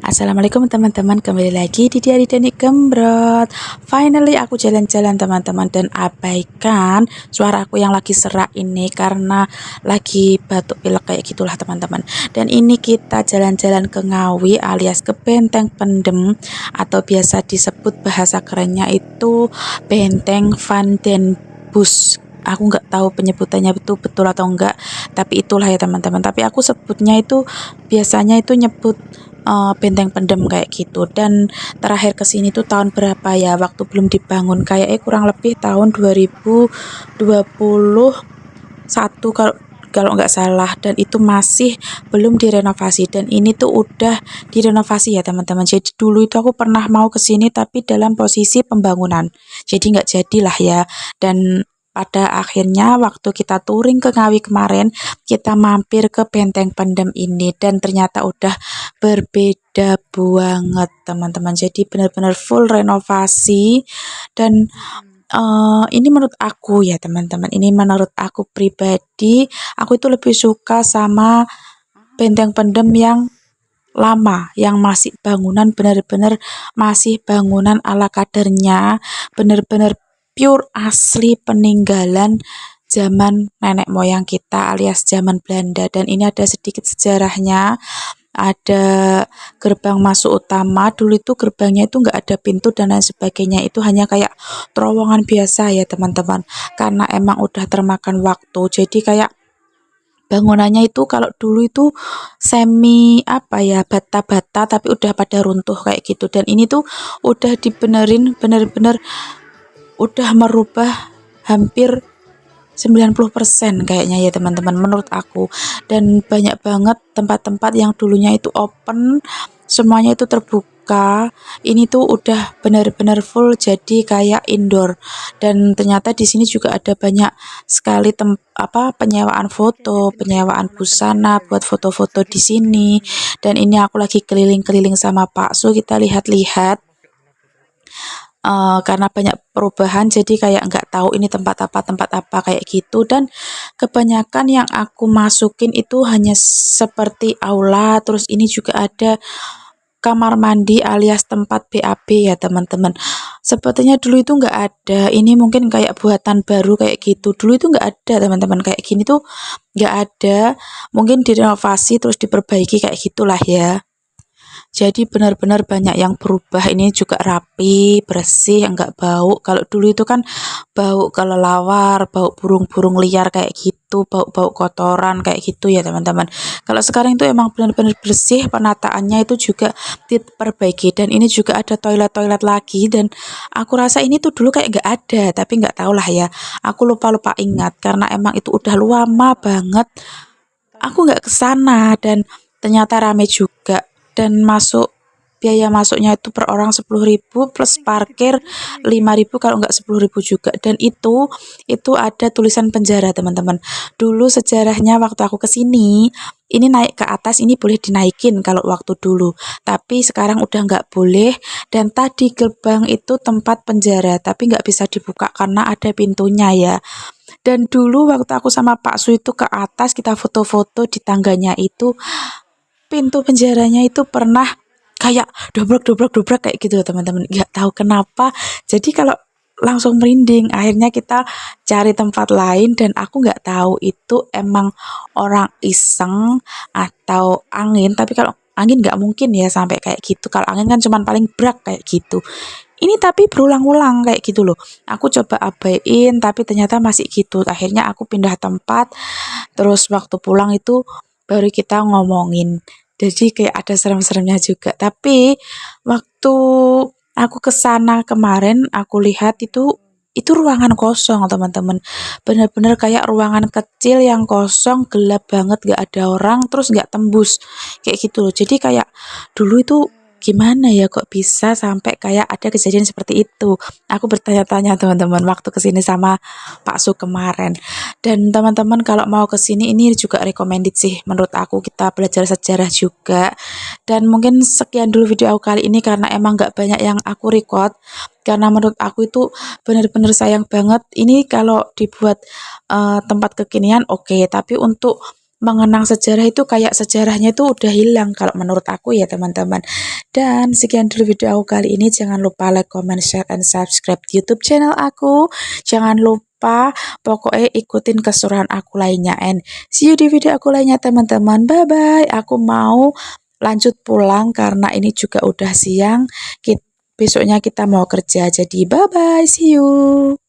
Assalamualaikum teman-teman, kembali lagi di Diari Denik Gembrot. Finally aku jalan-jalan teman-teman, dan abaikan suara aku yang lagi serak ini karena lagi batuk pilek kayak gitulah teman-teman. Dan ini kita jalan-jalan ke Ngawi alias ke Benteng Pendem, atau biasa disebut bahasa kerennya itu Benteng Van den Busch. Aku nggak tahu penyebutannya itu betul atau enggak, tapi itulah ya teman-teman. Tapi aku sebutnya itu biasanya itu nyebut Benteng Pendem kayak gitu. Dan terakhir ke sini tuh tahun berapa ya, waktu belum dibangun, kayaknya kurang lebih tahun 2021 kalau kalau nggak salah, dan itu masih belum direnovasi, dan ini tuh udah direnovasi ya teman-teman. Jadi dulu itu aku pernah mau ke sini tapi dalam posisi pembangunan, jadi nggak jadilah ya. Dan pada akhirnya waktu kita touring ke Ngawi kemarin, kita mampir ke Benteng Pendem ini, dan ternyata udah berbeda banget teman-teman. Jadi benar-benar full renovasi. Dan ini menurut aku ya teman-teman, ini menurut aku pribadi, aku itu lebih suka sama Benteng Pendem yang lama, yang masih bangunan benar-benar masih bangunan ala kadarnya, benar-benar pure asli peninggalan zaman nenek moyang kita alias zaman Belanda. Dan ini ada sedikit sejarahnya. Ada gerbang masuk utama, dulu itu gerbangnya itu nggak ada pintu dan lain sebagainya, itu hanya kayak terowongan biasa ya teman-teman. Karena emang udah termakan waktu, jadi kayak bangunannya itu kalau dulu itu semi apa ya, bata-bata, tapi udah pada runtuh kayak gitu. Dan ini tuh udah dibenerin, bener-bener udah merubah hampir 90% kayaknya ya teman-teman menurut aku. Dan banyak banget tempat-tempat yang dulunya itu open, semuanya itu terbuka, ini tuh udah benar-benar full jadi kayak indoor. Dan ternyata di sini juga ada banyak sekali penyewaan foto, penyewaan busana buat foto-foto di sini. Dan ini aku lagi keliling-keliling sama Pak Su, kita lihat-lihat. Karena banyak perubahan jadi kayak nggak tahu ini tempat apa kayak gitu. Dan kebanyakan yang aku masukin itu hanya seperti aula, terus ini juga ada kamar mandi alias tempat BAB ya teman-teman. Sepertinya dulu itu nggak ada, ini mungkin kayak buatan baru kayak gitu. Dulu itu nggak ada teman-teman, kayak gini tuh nggak ada, mungkin direnovasi terus diperbaiki kayak gitulah ya. Jadi benar-benar banyak yang berubah, ini juga rapi, bersih, enggak bau. Kalau dulu itu kan bau kelelawar, bau burung-burung liar kayak gitu, bau-bau kotoran kayak gitu ya teman-teman. Kalau sekarang itu emang benar-benar bersih, penataannya itu juga diperbaiki. Dan ini juga ada toilet-toilet lagi, dan aku rasa ini tuh dulu kayak nggak ada, tapi nggak tahu lah ya. Aku lupa-lupa ingat karena emang itu udah lama banget aku nggak ke sana. Dan ternyata rame juga. Dan biaya masuknya itu per orang 10.000 plus parkir 5.000, kalau nggak 10.000 juga. Dan itu ada tulisan penjara teman-teman. Dulu sejarahnya waktu aku ke sini, ini naik ke atas ini boleh dinaikin kalau waktu dulu, tapi sekarang udah nggak boleh. Dan tadi gerbang itu tempat penjara, tapi nggak bisa dibuka karena ada pintunya ya. Dan dulu waktu aku sama Pak Su itu ke atas, kita foto-foto di tangganya itu, pintu penjaranya itu pernah kayak dobrak-dobrak-dobrak kayak gitu teman-teman. Nggak tahu kenapa. Jadi kalau langsung merinding. Akhirnya kita cari tempat lain, dan aku nggak tahu itu emang orang iseng atau angin. Tapi kalau angin nggak mungkin ya sampai kayak gitu. Kalau angin kan cuman paling brak kayak gitu. Ini tapi berulang-ulang kayak gitu loh. Aku coba abaiin tapi ternyata masih gitu. Akhirnya aku pindah tempat. Terus waktu pulang itu baru kita ngomongin. Jadi kayak ada serem-seremnya juga. Tapi waktu aku ke sana kemarin, aku lihat itu ruangan kosong teman-teman. Bener-bener kayak ruangan kecil yang kosong, gelap banget, gak ada orang, terus gak tembus kayak gitu loh. Jadi kayak dulu itu gimana ya kok bisa sampai kayak ada kejadian seperti itu. Aku bertanya-tanya teman-teman waktu kesini sama Pak Su kemarin. Dan teman-teman kalau mau ke sini ini juga recommended sih menurut aku, kita belajar sejarah juga. Dan mungkin sekian dulu video aku kali ini karena emang nggak banyak yang aku record. Karena menurut aku itu benar-benar sayang banget ini kalau dibuat tempat kekinian oke, tapi untuk mengenang sejarah itu kayak sejarahnya itu udah hilang kalau menurut aku ya teman-teman. Dan sekian dulu video aku kali ini. Jangan lupa like, comment, share, and subscribe YouTube channel aku. Jangan lupa pokoknya ikutin keseruan aku lainnya. And see you di video aku lainnya teman-teman. Bye-bye. Aku mau lanjut pulang karena ini juga udah siang. Besoknya kita mau kerja. Jadi bye-bye. See you.